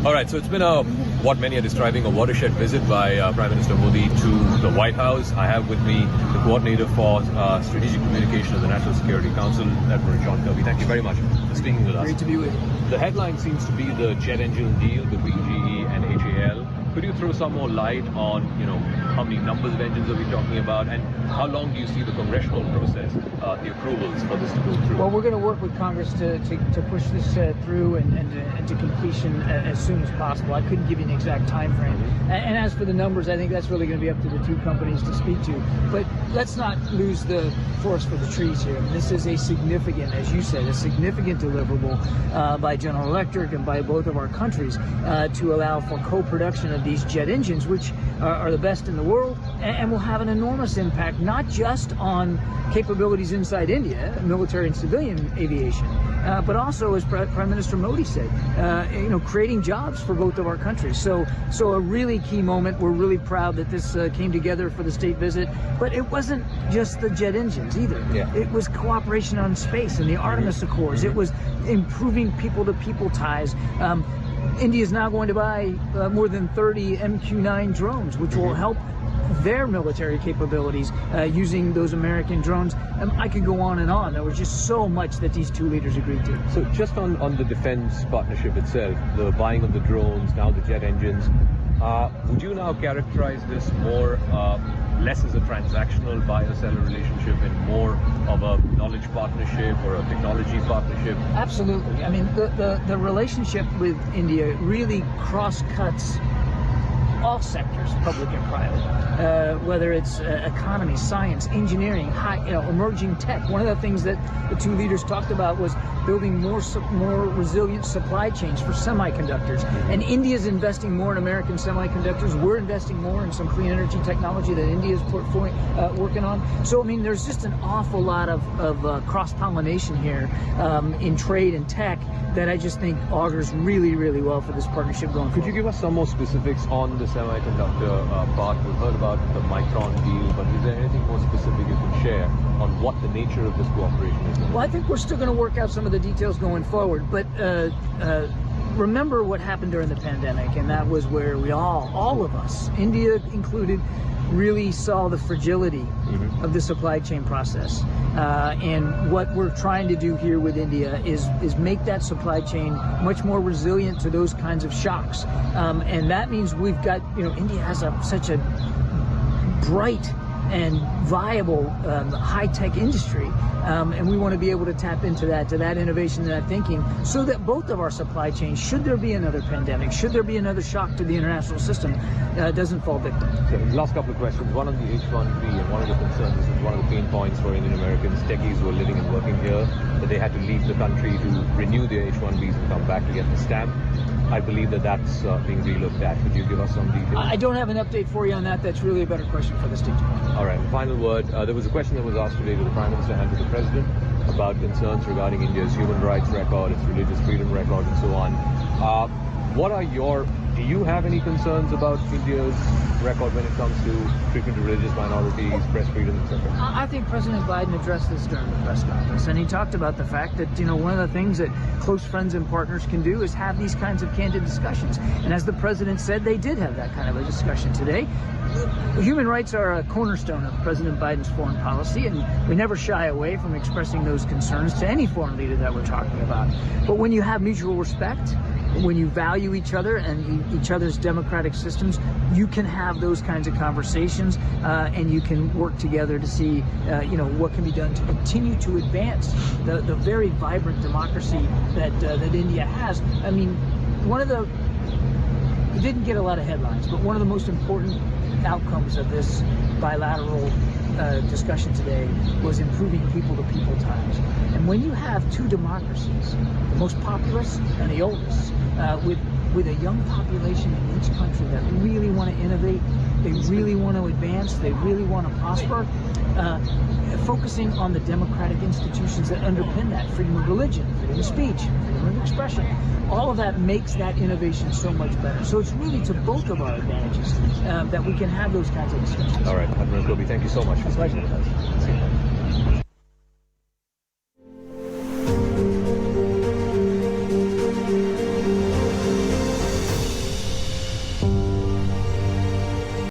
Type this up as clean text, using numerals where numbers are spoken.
All right, so it's been what many are describing a watershed visit by Prime Minister Modi to the White House. I have with me the coordinator for strategic communication of the National Security Council, Admiral John Kirby. Thank you very much for speaking with us. Great to be with you. The headline seems to be the jet engine deal between GE and HAL. Could you throw some more light on, how many numbers of engines are we talking about, and how long do you see the congressional process, the approvals for this to go through? Well, we're going to work with Congress to push this through and to completion as soon as possible. I couldn't give you an exact time frame. And as for the numbers, I think that's really going to be up to the two companies to speak to. But let's not lose the forest for the trees here. This is a significant, as you said, a significant deliverable by General Electric and by both of our countries to allow for co-production of these jet engines, which are the best in the world and will have an enormous impact, not just on capabilities inside India, military and civilian aviation, but also, as Prime Minister Modi said, creating jobs for both of our countries. So a really key moment. We're really proud that this came together for the state visit, but it wasn't just the jet engines either. Yeah. It was cooperation on space and the Artemis Accords. It was improving people-to-people ties. India is now going to buy more than 30 MQ-9 drones, which will help their military capabilities using those American drones. I could go on and on. There was just so much that these two leaders agreed to. So just on the defense partnership itself, the buying of the drones, now the jet engines, would you now characterize this more less as a transactional buyer-seller relationship and more of a knowledge partnership or a technology partnership? Absolutely. I mean, the relationship with India really cross-cuts all sectors, public and private, whether it's economy, science, engineering, emerging tech. One of the things that the two leaders talked about was building more resilient supply chains for semiconductors. And India's investing more in American semiconductors. We're investing more in some clean energy technology that India's working on. So, I mean, there's just an awful lot of cross-pollination here in trade and tech that I just think augurs really, really well for this partnership going forward. Could you give us some more specifics on the semiconductor part? We've heard about the Micron deal, but is there anything more specific you can share on what the nature of this cooperation is? Well, I think we're still going to work out some of the details going forward, but remember what happened during the pandemic, and that was where we all of us, India included, really saw the fragility of the supply chain process. And what we're trying to do here with India is make that supply chain much more resilient to those kinds of shocks. And that means we've got, India has such a bright and viable high-tech industry, and we want to be able to tap into that innovation and that thinking, so that both of our supply chains, should there be another pandemic, should there be another shock to the international system, doesn't fall victim. So, last couple of questions. One on the H-1B, and one of the concerns, this is one of the pain points for Indian Americans, techies who are living and working here, that they had to leave the country to renew their H-1Bs and come back to get the stamp. I believe that's being relooked at. Could you give us some details? I don't have an update for you on that. That's really a better question for the State Department. All right. Final word. There was a question that was asked today to the Prime Minister and to the President about concerns regarding India's human rights record, its religious freedom record, and so on. Do you have any concerns about India's record when it comes to treatment of religious minorities, press freedom, etc.? I think President Biden addressed this during the press conference, and he talked about the fact that, one of the things that close friends and partners can do is have these kinds of candid discussions. And as the President said, they did have that kind of a discussion today. Human rights are a cornerstone of President Biden's foreign policy, and we never shy away from expressing those concerns to any foreign leader that we're talking about. But when you have mutual respect, when you value each other and each other's democratic systems, you can have those kinds of conversations, and you can work together to see, what can be done to continue to advance the very vibrant democracy that India has. I mean, it didn't get a lot of headlines, but one of the most important outcomes of this bilateral discussion today was improving people-to-people ties. And when you have two democracies, the most populous and the oldest, with a young population in each country that really want to innovate, they really want to advance, they really want to prosper, focusing on the democratic institutions that underpin that, freedom of religion, freedom of speech, freedom of expression, all of that makes that innovation so much better. So it's really to both of our advantages that we can have those kinds of discussions. All right, Admiral Kirby, thank you so much for speaking with us.